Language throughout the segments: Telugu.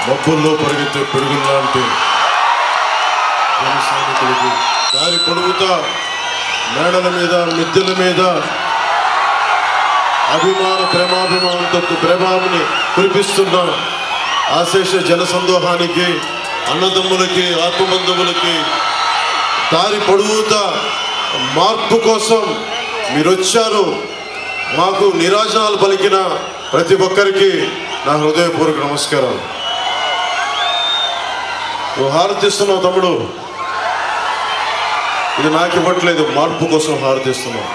మబ్బుల్లో పరిగెత్తే పిడుగుల్లాంటి జన సైనికులకు దారి పొడుగుతా మేడల మీద మిద్దెల మీద ప్రేమాభిమానంతో ప్రేమాన్ని కురిపిస్తున్న ఆశేష జన సందోహానికి, అన్నదమ్ములకి, ఆత్మబంధువులకి దారి పొడుగుతా మార్పు కోసం మీరు వచ్చారు. మాకు నిరాజనాలు పలికిన ప్రతి ఒక్కరికి నా హృదయపూర్వక నమస్కారం. నువ్వు హారతిస్తున్నావు తమ్ముడు, ఇది నాకు ఇవ్వట్లేదు, మార్పు కోసం హారతిస్తున్నావు.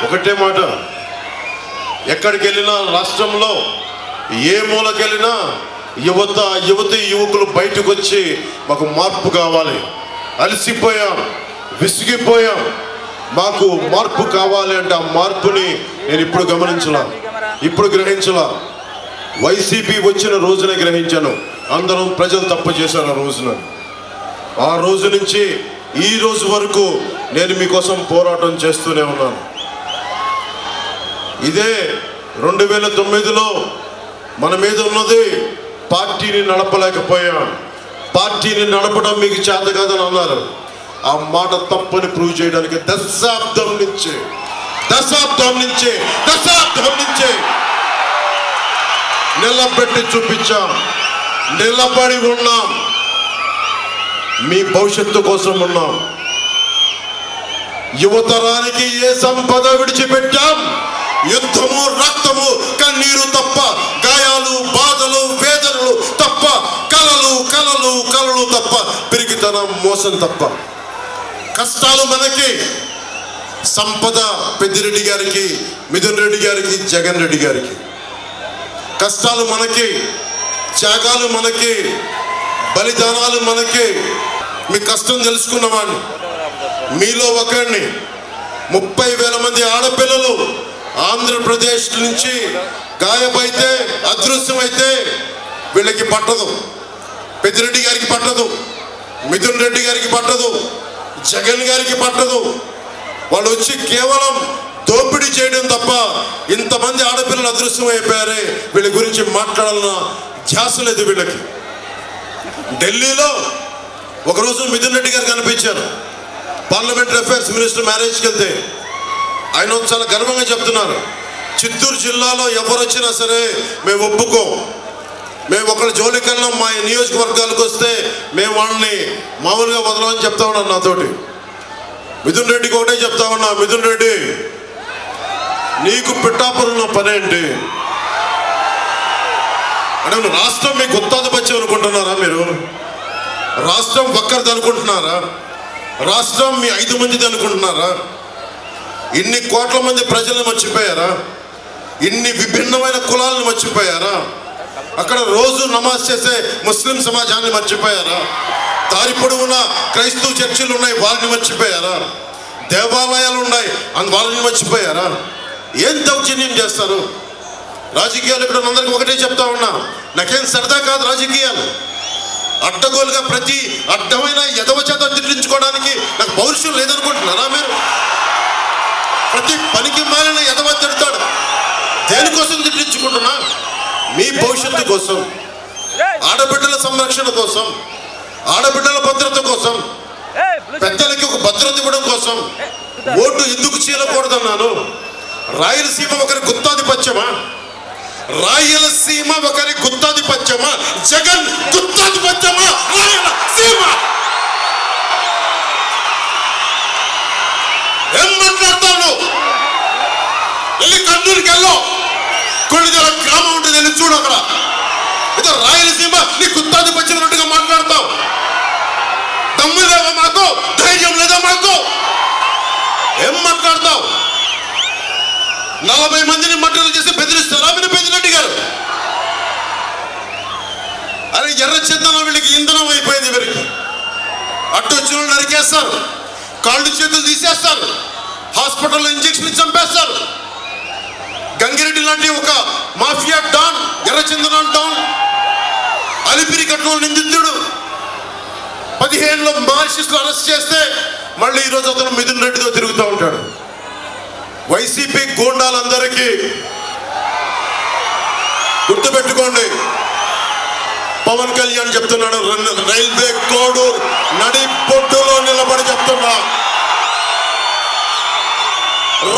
ఒకటే మాట, ఎక్కడికి వెళ్ళినా రాష్ట్రంలో ఏ మూలకెళ్ళినా యువతి యువకులు బయటకు వచ్చి మాకు మార్పు కావాలి, అలసిపోయాం, విసిగిపోయాం, మాకు మార్పు కావాలి అంటే ఆ మార్పుని నేను ఇప్పుడు గమనించలా, ఇప్పుడు గ్రహించలా. వైసీపీ వచ్చిన రోజునే గ్రహించాను, అందరం ప్రజలు తప్పు చేశారు ఆ రోజున. ఆ రోజు నుంచి ఈ రోజు వరకు నేను మీకోసం పోరాటం చేస్తూనే ఉన్నాను. ఇదే 2009లో మన మీద ఉన్నది పార్టీని నడపలేకపోయాం, పార్టీని నడపడం మీకు చేత కాదని అన్నారు. ఆ మాట తప్పని ప్రూవ్ చేయడానికి దశాబ్దం నుంచి నిలబెట్టి చూపించాం, నిలబడి ఉన్నాం, మీ భవిష్యత్తు కోసం ఉన్నాం. యువతరానికి ఏ సంపద విడిచిపెట్టాం? యుద్ధము, రక్తము, కన్నీరు తప్ప, గాయాలు, బాధలు, వేదనలు తప్ప, కలలు తప్ప, పిరికితనం, మోసం తప్ప. కష్టాలు మనకి, సంపద పెద్దిరెడ్డి గారికి, మిథున్ రెడ్డి గారికి, జగన్ రెడ్డి గారికి. కష్టాలు మనకి, త్యాగాలు మనకి, బలిదానాలు మనకి. మీ కష్టం తెలుసుకున్నవాడిని, మీలో ఒకరిని. 30,000 మంది ఆడపిల్లలు ఆంధ్రప్రదేశ్ నుంచి గాయపైతే, అదృశ్యమైతే వీళ్ళకి పట్టదు. పెద్దిరెడ్డి గారికి పట్టదు, మిథున్ రెడ్డి గారికి పట్టదు, జగన్ గారికి పట్టదు. వాళ్ళు వచ్చి కేవలం దోపిడీ చేయడం తప్ప ఇంతమంది ఆడపిల్లలు అదృశ్యం అయిపోయారే, వీళ్ళ గురించి మాట్లాడాలన్న ధ్యాస లేదు వీళ్ళకి. ఢిల్లీలో ఒకరోజు మిథున్ రెడ్డి గారు కనిపించారు, పార్లమెంటరీ అఫైర్స్ మినిస్టర్ మ్యారేజ్కి వెళ్తే. ఆయన చాలా గర్వంగా చెప్తున్నారు, చిత్తూరు జిల్లాలో ఎవరు వచ్చినా సరే మేము ఒప్పుకోం, మేము ఒకళ్ళ జోలికల్లా మా నియోజకవర్గాలకు వస్తే మేము వాళ్ళని మామూలుగా వదలమని చెప్తా ఉన్నాను నాతోటి. మిథున్ రెడ్డికి ఒకటే చెప్తా ఉన్నా, మిథున్ రెడ్డి నీకు పిఠాపురంలో పనేంటి అంటే, రాష్ట్రం మీ గుత్తాధిపత్యం అనుకుంటున్నారా? మీరు రాష్ట్రం ఒక్కరిది అనుకుంటున్నారా? రాష్ట్రం మీ 5 మందిది అనుకుంటున్నారా? ఇన్ని కోట్ల మంది ప్రజలను మర్చిపోయారా? ఇన్ని విభిన్నమైన కులాలను మర్చిపోయారా? అక్కడ రోజు నమాజ్ చేసే ముస్లిం సమాజాన్ని మర్చిపోయారా? దారి పొడవునా క్రైస్తవ చర్చిలు ఉన్నాయి, వాళ్ళని మర్చిపోయారా? దేవాలయాలు ఉన్నాయి, వాళ్ళని మర్చిపోయారా? ఏం దౌర్జన్యం చేస్తారు? రాజకీయాలు ఇక్కడ అందరికీ ఒకటే చెప్తా ఉన్నా, నాకేం సరదా కాదు రాజకీయాలు. అడ్డగోలుగా ప్రతి అడ్డమైన ఎదవ చేత తిట్టించుకోవడానికి నాకు పౌరుషం లేదనుకుంటున్నారా మీరు? ప్రతి పనికి మాలిన ఎదవ తిడతాడు, దేనికోసం తిట్టించుకుంటున్నా? మీ భవిష్యత్తు కోసం, ఆడబిడ్డల సంరక్షణ కోసం, ఆడబిడ్డల భద్రత కోసం, పెద్దలకి ఒక భద్రత ఇవ్వడం కోసం. ఓటు ఎందుకు చీలకూడదన్నాను? రాయలసీమ ఒకరి గుత్తాధిపత్యమా? రాయలసీమ ఒకరి గుత్తాధిపత్యమా? జగన్ గుత్తాధిపత్యమా? రాయలసీమ ఏం మాట్లాడతాను? వెళ్ళి కర్నూలుకి వెళ్ళు, కొన్నిదల గ్రామం ఉంటుంది, వెళ్ళి చూడు. అక్కడ ఏదో రాయలసీమ నీ గుత్తాధిపత్యం ఉన్నట్టుగా మాట్లాడతావు. దమ్ము లేదా మాకు? ధైర్యం లేదా మాకు? ఏం మాట్లాడతావు? 40 మందిని మర్డర్లు చేసి బెదిరిస్తారా మీరు? పెద్దిరెడ్డి గారు అరే ఎర్ర చందనం వీళ్ళకి ఇంధనం అయిపోయింది. వీరికి అడ్డు వచ్చిన నరికేస్తారు, కాళ్ళు చేతులు తీసేస్తారు, హాస్పిటల్లో ఇంజక్షన్ చంపేస్తారు. గంగిరెడ్డి లాంటి ఒక మాఫియా డాన్, ఎర్రచందనం డాన్, అలిపిరి కట్నం నిందితుడు 15లో మార్క్సిస్టులు అరెస్ట్ చేస్తే మళ్ళీ ఈరోజు అతను మిథున్ రెడ్డితో తిరుగుతూ ఉంటాడు. వైసీపీ గూండాలందరికీ గుర్తుపెట్టుకోండి. పవన్ కళ్యాణ్ చెప్తున్నాడు, రైల్వే కోడూరు నడి పొట్టులో నిలబడి చెప్తున్నా,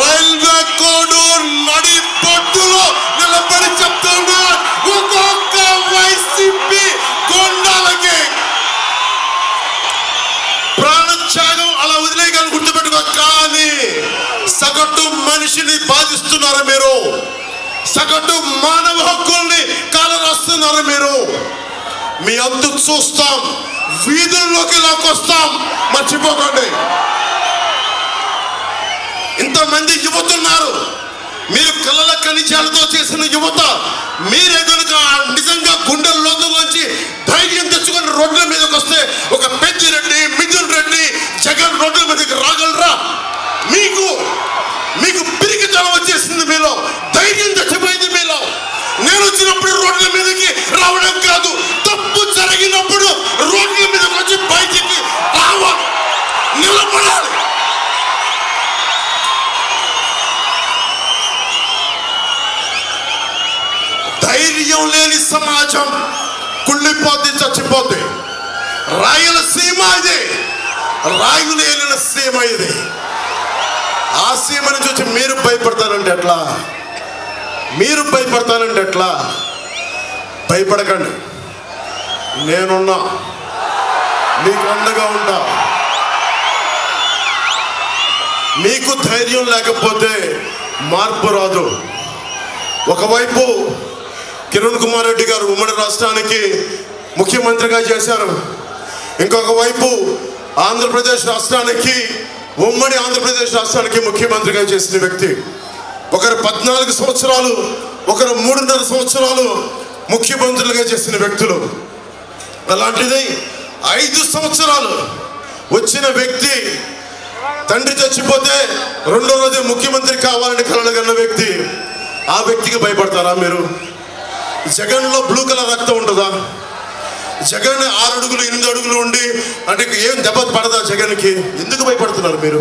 రైల్వే కోడూరు నడి పొట్టులో నిలబడి చెప్తున్నా, ఒక్కొక్క వైసీపీ గుండాలకి ప్రాణత్యాగం అలా వదిలేయగలను, గుర్తుపెట్టుకో. కానీ సగటు మనిషిని బాధిస్తున్నారు మీరు, సగటు మానవ హక్కుల్ని కాలరాస్తున్నారు మీరు. మీ అంతు చూస్తాం, వీధుల్లోకి లాక్కొస్తాం, మర్చిపోకండి. ఇంతమంది యువతున్నారు, మీరు కళ్ళ కనిచాలతో చేసిన యువత. మీరే కనుక నిజంగా గుండెల లోతుల్లోంచి ధైర్యం తెచ్చుకొని రోడ్ల మీదకి వస్తే ఒక పెద్దిరెడ్డి, మిథున్ రెడ్డి, జగన్ రోడ్ల మీదకి రాగలరా? మీకు పిరికితనం వచ్చేసింది మీలో, ధైర్యం చచ్చిపోయింది మీలో. నేను వచ్చినప్పుడు రోడ్ల మీదకి రావడం కాదు, తప్పు జరిగినప్పుడు రోడ్ల మీదకి వచ్చి బయటికి రావాలి, నిలబడాలి. ధైర్యం లేని సమాజం కుళ్ళిపోతే చచ్చిపోతే. రాయలసీమ ఇది, రాయులు ఏలిన సీమ ఇది. ఆ సీమ నుంచి వచ్చి మీరు భయపడతారంటే ఎట్లా? మీరు భయపడతానంటే ఎట్లా? భయపడకండి, నేనున్నా, మీకు అండగా ఉంటా. మీకు ధైర్యం లేకపోతే మార్పు రాదు. ఒకవైపు కిరణ్ కుమార్ రెడ్డి గారు ఉమ్మడి రాష్ట్రానికి ముఖ్యమంత్రిగా చేశారు, ఇంకొక వైపు ఆంధ్రప్రదేశ్ రాష్ట్రానికి, ఉమ్మడి ఆంధ్రప్రదేశ్ రాష్ట్రానికి ముఖ్యమంత్రిగా చేసిన వ్యక్తి. ఒకరు 14 సంవత్సరాలు, ఒకరు 3.5 సంవత్సరాలు ముఖ్యమంత్రులుగా చేసిన వ్యక్తులు. అలాంటిది 5 సంవత్సరాలు వచ్చిన వ్యక్తి, తండ్రి చచ్చిపోతే రెండో రోజు ముఖ్యమంత్రి కావాలని కలలుగన్న వ్యక్తి. ఆ వ్యక్తికి భయపడతారా మీరు? జగన్లో బ్లూ కలర్ రక్తం ఉంటుందా? జగన్ 6 అడుగులు 8 అడుగులు ఉండి అంటే ఏం దెబ్బ పడదా జగన్కి? ఎందుకు భయపడుతున్నారు మీరు?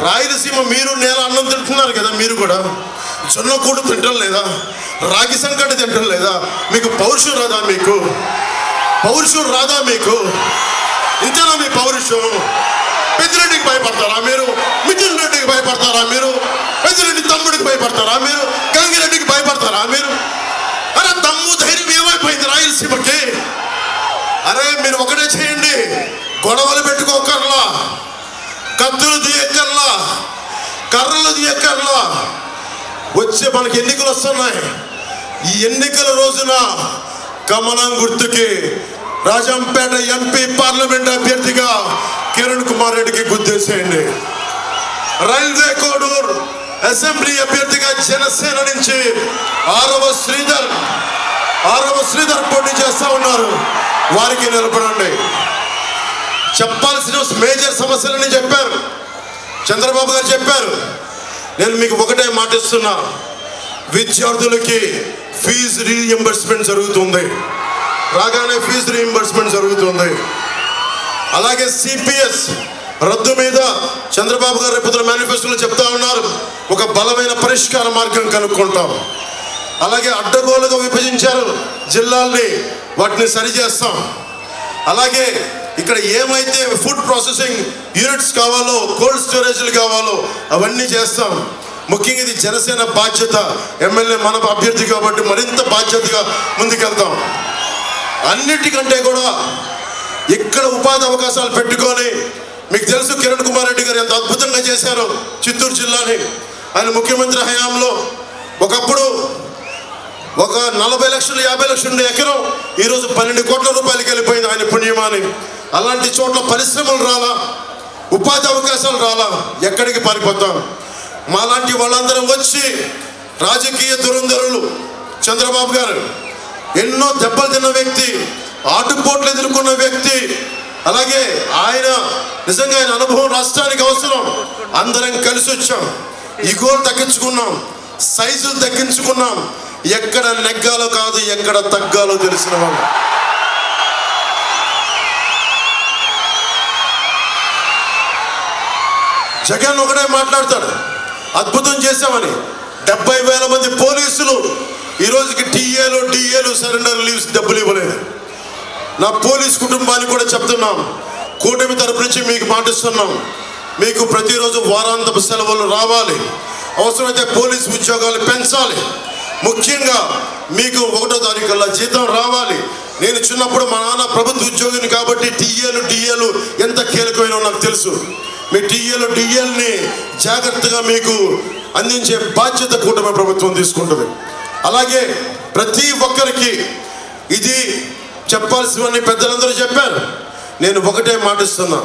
రాయలసీమ మీరు నేల అన్నం తింటున్నారు కదా, మీరు కూడా జొన్న కూడు తింటం లేదా? రాగి సంకటి తింటం లేదా? మీకు పౌరుషం రాదా? మీకు పౌరుషం రాదా? మీకు ఇంతేనా మీ పౌరుషం? పెద్దిరెడ్డికి భయపడతారా మీరు? మిథున్ రెడ్డికి భయపడతారా మీరు? పెద్దిరెడ్డి తమ్ముడికి భయపడతారా మీరు? గంగిరెడ్డికి భయపడతారా మీరు? అరే దమ్ము ధైర్యం ఏమైపోయింది రాయలసీమకి? అరే మీరు ఒకటే చేయండి, గొడవలు పెట్టుకోకర్లా, కత్తులు తీయక్కర్లా, కర్రలు తీయక్కర్లా. వచ్చే మనకి ఎన్నికలు వస్తున్నాయి. ఈ ఎన్నికల రోజున కమలం గుర్తుకి రాజంపేట ఎంపీ పార్లమెంట్ అభ్యర్థిగా కిరణ్ కుమార్ రెడ్డికి గుర్తేసేయండి. రైల్వే కోడూరు అసెంబ్లీ అభ్యర్థిగా జనసేన నుంచి ఆరవ శ్రీధర్ పోటీ చేస్తా ఉన్నారు, వారికి నిలబడండి. చెప్పాల్సిన మేజర్ సమస్యలని చెప్పారు, చంద్రబాబు గారు చెప్పారు. నేను మీకు ఒకటే మాటిస్తున్నా, విద్యార్థులకి ఫీజు రీఎంబర్స్మెంట్ జరుగుతుంది, రాగానే ఫీజు రీఎంబర్స్మెంట్ జరుగుతుంది. అలాగే సిపిఎస్ రద్దు మీద చంద్రబాబు గారు రేపు మేనిఫెస్టోలో చెప్తా ఉన్నారు, ఒక బలమైన పరిష్కార మార్గం కనుక్కుంటాం. అలాగే అడ్డగోలుగా విభజించారు జిల్లాల్ని, వాటిని సరిచేస్తాం. అలాగే ఇక్కడ ఏమైతే ఫుడ్ ప్రాసెసింగ్ యూనిట్స్ కావాలో, కోల్డ్ స్టోరేజ్లు కావాలో అవన్నీ చేస్తాం. ముఖ్యంగా ఇది జనసేన బాధ్యత, ఎమ్మెల్యే మన అభ్యర్థి కాబట్టి మరింత బాధ్యతగా ముందుకెళ్తాం. అన్నిటికంటే కూడా ఇక్కడ ఉపాధి అవకాశాలు పెట్టుకొని, మీకు తెలుసు కిరణ్ కుమార్ రెడ్డి గారు ఎంత అద్భుతంగా చేశారో చిత్తూరు జిల్లాని. ఆయన ముఖ్యమంత్రి హయాంలో ఒకప్పుడు ఒక 40 లక్షలు 50 లక్షలు ఉండే ఎకరం ఈరోజు 12 కోట్ల రూపాయలకి వెళ్ళిపోయింది ఆయన పుణ్యమాని. అలాంటి చోట్ల పరిశ్రమలు రాలా, ఉపాధి అవకాశాలు రాలా, ఎక్కడికి పారిపోతాం? మాలాంటి వాళ్ళందరం వచ్చి రాజకీయ దురంధరులు చంద్రబాబు గారు ఎన్నో దెబ్బలు తిన్న వ్యక్తి, ఆటుపోట్లు ఎదుర్కొన్న వ్యక్తి. అలాగే ఆయన నిజంగా ఆయన అనుభవం రాష్ట్రానికి అవసరం. అందరం కలిసి వచ్చాం, ఈగోలు తగ్గించుకున్నాం, సైజులు తగ్గించుకున్నాం. ఎక్కడ నెగ్గాలో కాదు, ఎక్కడ తగ్గాలో తెలిసిన వాళ్ళు. జగన్ ఒకటే మాట్లాడతాడు, అద్భుతం చేశామని. 70,000 మంది పోలీసులు ఈ రోజుకి టీఏలు డిఏలు సరెండర్ లీవ్స్ డబ్బులు ఇవ్వలేదు. నా పోలీస్ కుటుంబానికి కూడా చెప్తున్నాం, కూటమి తరపు నుంచి మీకు మాటిస్తున్నాం, మీకు ప్రతిరోజు వారాంతపు సెలవులు రావాలి, అవసరమైతే పోలీస్ ఉద్యోగాలు పెంచాలి, ముఖ్యంగా మీకు 1వ తారీఖుల్లో జీతం రావాలి. నేను చిన్నప్పుడు మా నాన్న ప్రభుత్వ ఉద్యోగిని కాబట్టి టీఏలు డిఏలు ఎంత కీలకమైనో నాకు తెలుసు. మీ టీఏలు డిఏల్ని జాగ్రత్తగా మీకు అందించే బాధ్యత కూటమి ప్రభుత్వం తీసుకుంటుంది. అలాగే ప్రతి ఒక్కరికి ఇది చెప్పాల్సినవన్నీ పెద్దలందరూ చెప్పారు. నేను ఒకటే మాటిస్తున్నా,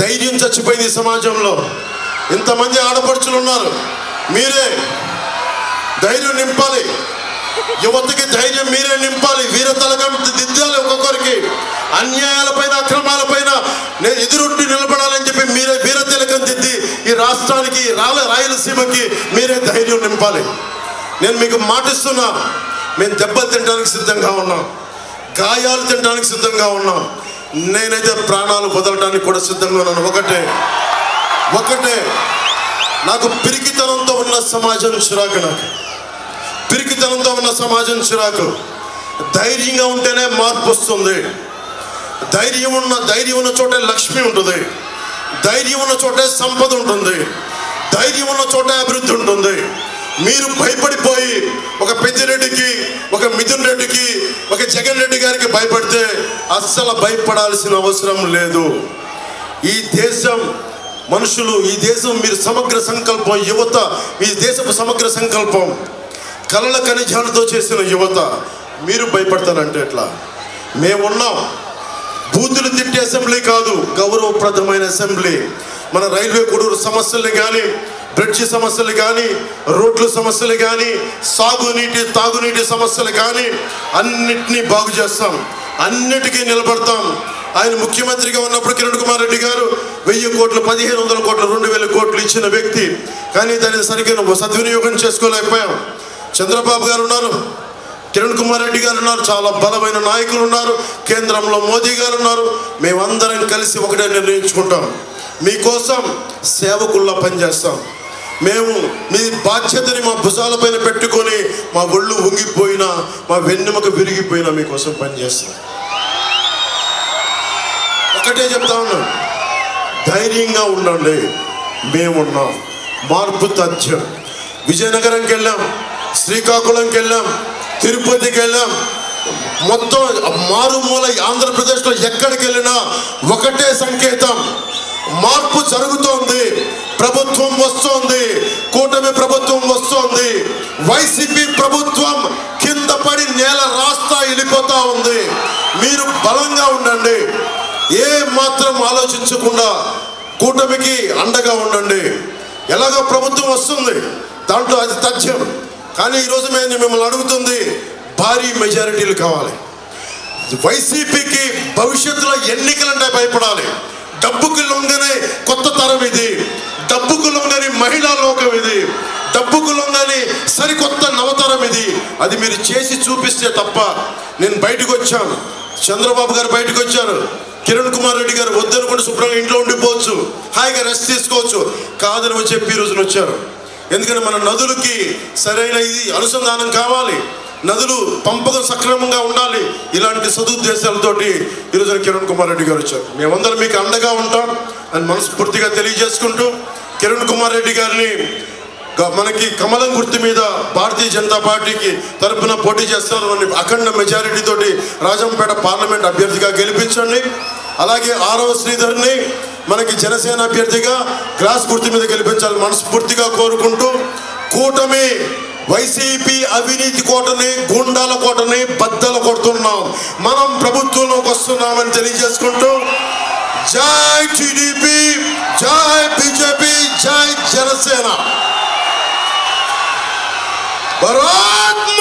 ధైర్యం చచ్చిపోయింది ఈ సమాజంలో. ఇంతమంది ఆడపడుచులు ఉన్నారు, మీరే ధైర్యం నింపాలి. యువతకి ధైర్యం మీరే నింపాలి. వీరతలకం దిద్దాలి. ఒక్కొక్కరికి అన్యాయాలపైన అక్రమాలపైన నేను ఎదురొట్టి నిలబడాలని చెప్పి మీరే వీరతిలకం దిద్ది ఈ రాష్ట్రానికి రాయలసీమకి మీరే ధైర్యం నింపాలి. నేను మీకు మాటిస్తున్నా, మేము దెబ్బలు తినడానికి సిద్ధంగా ఉన్నాం, గాయాలు తినడానికి సిద్ధంగా ఉన్నాం, నేనైతే ప్రాణాలు వదలడానికి కూడా సిద్ధంగా ఉన్నాను. ఒకటే నాకు పిరికితనంతో ఉన్న సమాజం చిరాకు. నాకు పిరికితనంతో ఉన్న సమాజం చిరాకు. ధైర్యంగా ఉంటేనే మార్పు వస్తుంది. ధైర్యం ఉన్న చోటే లక్ష్మి ఉంటుంది. ధైర్యం ఉన్న చోటే సంపద ఉంటుంది. ధైర్యం ఉన్న చోటే అభివృద్ధి ఉంటుంది. మీరు భయపడిపోయి ఒక పెద్దిరెడ్డికి, ఒక మిథున్ రెడ్డికి, ఒక జగన్ రెడ్డి గారికి భయపడితే అస్సలు భయపడాల్సిన అవసరం లేదు. ఈ దేశం మనుషులు, ఈ దేశం మీరు సమగ్ర సంకల్పం, యువత ఈ దేశపు సమగ్ర సంకల్పం, కలల ఖనిజాలతో చేసిన యువత. మీరు భయపడతారంటే ఎట్లా? మేమున్నాం. బూతులు తిట్టే అసెంబ్లీ కాదు, గౌరవప్రదమైన అసెంబ్లీ. మన రైల్వే కొడూరు సమస్యలు కానీ, బ్రిడ్జి సమస్యలు కానీ, రోడ్ల సమస్యలు కానీ, తాగునీటి సమస్యలు కానీ అన్నిటినీ బాగు చేస్తాం, అన్నిటికీ నిలబడతాం. ఆయన ముఖ్యమంత్రిగా ఉన్నప్పుడు కిరణ్ కుమార్ రెడ్డి గారు 1000 కోట్లు, 1500 కోట్లు, 2000 కోట్లు ఇచ్చిన వ్యక్తి. కానీ దాన్ని సరిగ్గా సద్వినియోగం చేసుకోలేకపోయాం. చంద్రబాబు గారు ఉన్నారు, కిరణ్ కుమార్ రెడ్డి గారు ఉన్నారు, చాలా బలమైన నాయకులు ఉన్నారు, కేంద్రంలో మోదీ గారు ఉన్నారు. మేమందరం కలిసి ఒకటే నిర్ణయించుకుంటాం, మీకోసం సేవకుల్లా పనిచేస్తాం. మేము మీ బాధ్యతని మా భుజాలపైన పెట్టుకొని మా ఒళ్ళు ఉంగిపోయినా, మా వెన్నెముక విరిగిపోయినా మీకోసం పనిచేస్తాం. ఒకటే చెప్తా ఉన్నాం, ధైర్యంగా ఉండండి. మేమున్నాం. మార్పు తథ్యం. విజయనగరంకి వెళ్ళాం, శ్రీకాకుళంకి వెళ్ళాం, తిరుపతికి వెళ్ళాం, మొత్తం మారుమూల ఆంధ్రప్రదేశ్లో ఎక్కడికి వెళ్ళినా ఒకటే సంకేతం, మార్పు జరుగుతోంది, ప్రభుత్వం వస్తోంది, కూటమి ప్రభుత్వం వస్తోంది. వైసీపీ ప్రభుత్వం కింద పడి నేల రాస్తా వెళ్ళిపోతా ఉంది. మీరు బలంగా ఉండండి, ఏ మాత్రం ఆలోచించకుండా కూటమికి అండగా ఉండండి. ఎలాగో ప్రభుత్వం వస్తుంది, దాంట్లో అది తథ్యం. కానీ ఈరోజు మేము మిమ్మల్ని అడుగుతుంది, భారీ మెజారిటీలు కావాలి. వైసీపీకి భవిష్యత్తులో ఎన్నికలంటే భయపడాలి. డబ్బుకు లొంగనే కొత్త తరం ఇది, డబ్బుకు లొంగని మహిళా లోకం ఇది, డబ్బుకు లొంగని సరికొత్త నవతరం ఇది. అది మీరు చేసి చూపిస్తే తప్ప. నేను బయటకు వచ్చాను, చంద్రబాబు గారు బయటకు వచ్చారు, కిరణ్ కుమార్ రెడ్డి గారు వద్దనుకుంటే శుభ్రంగా ఇంట్లో ఉండిపోవచ్చు, హాయిగా రెస్ట్ తీసుకోవచ్చు. కాదని చెప్పి ఈ రోజున వచ్చారు. ఎందుకంటే మన నదులకి సరైన ఇది అనుసంధానం కావాలి, నదులు పంపకం సక్రమంగా ఉండాలి. ఇలాంటి సదుద్దేశాలతోటి ఈరోజు కిరణ్ కుమార్ రెడ్డి గారు వచ్చారు. మేమందరం మీకు అండగా ఉంటాం అని మనస్ఫూర్తిగా తెలియజేసుకుంటూ, కిరణ్ కుమార్ రెడ్డి గారిని మనకి కమలం గుర్తు మీద భారతీయ జనతా పార్టీకి తరఫున పోటీ చేస్తున్నారు, అఖండ మెజారిటీ తోటి రాజంపేట పార్లమెంట్ అభ్యర్థిగా గెలిపించండి. అలాగే 6వ శ్రీధర్ని మనకి జనసేన అభ్యర్థిగా గ్లాస్ గుర్తు మీద గెలిపించాలని మనస్ఫూర్తిగా కోరుకుంటూ, కూటమి వైసీపీ అవినీతి కోటని, గుండాల కోటని బద్దలు కొడుతున్నాం, మనం ప్రభుత్వంలోకి వస్తున్నామని తెలియజేసుకుంటూ, జై టీడీపీ, జై బీజేపీ, జై జనసేన. భారత్